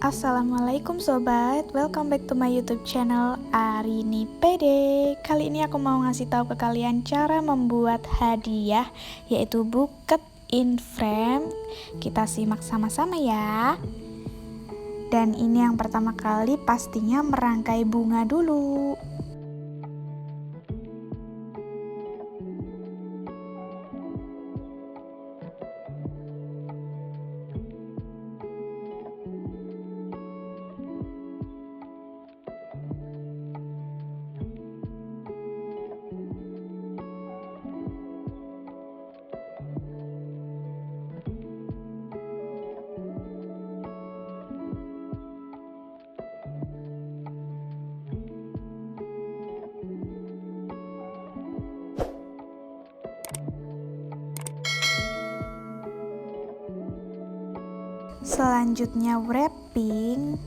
Assalamualaikum sobat, welcome back to my YouTube channel Arini Pede. Kali ini aku mau ngasih tahu ke kalian cara membuat hadiah, yaitu buket in frame. Kita simak sama-sama ya. Dan ini yang pertama kali pastinya merangkai bunga dulu. Selanjutnya wrapping.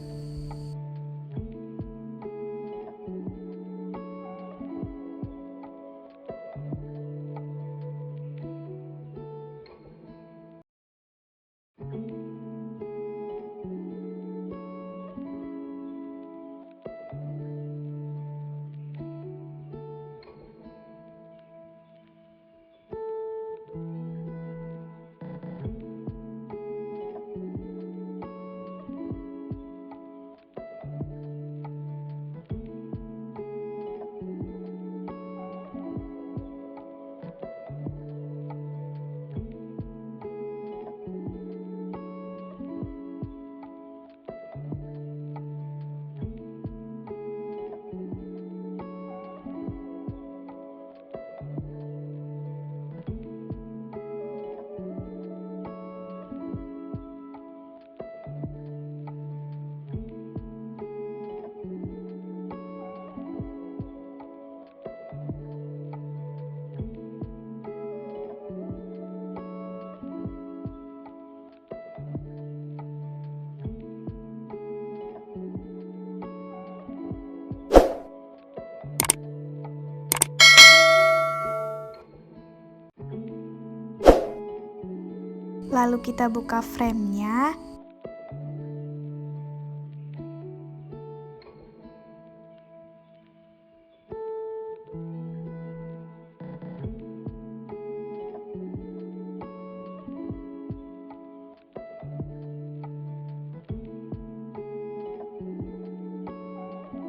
Lalu kita buka framenya.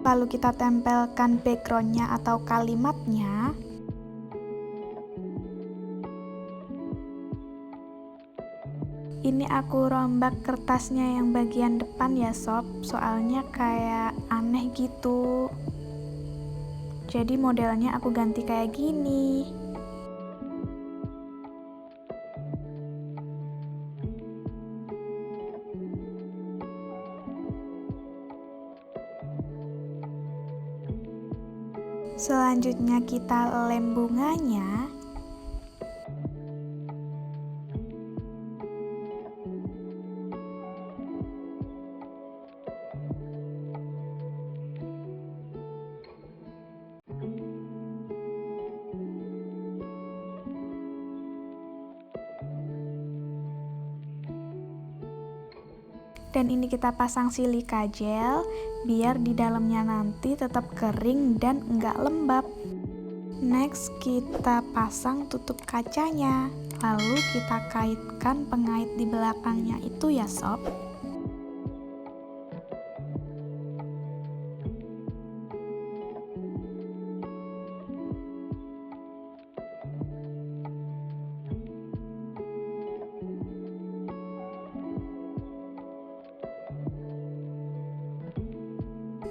Lalu kita tempelkan backgroundnya atau kalimatnya. Ini aku rombak kertasnya yang bagian depan ya sob, soalnya kayak aneh gitu. Jadi modelnya aku ganti kayak gini. Selanjutnya kita lem bunganya. Dan ini kita pasang silika gel biar di dalamnya nanti tetap kering dan enggak lembab. Next kita pasang tutup kacanya, lalu kita kaitkan pengait di belakangnya itu ya sob.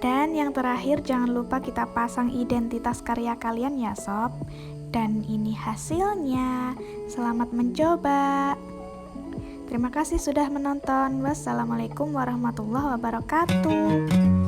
Dan yang terakhir jangan lupa kita pasang identitas karya kalian ya sob. Dan ini hasilnya. Selamat mencoba. Terima kasih sudah menonton. Wassalamualaikum warahmatullahi wabarakatuh.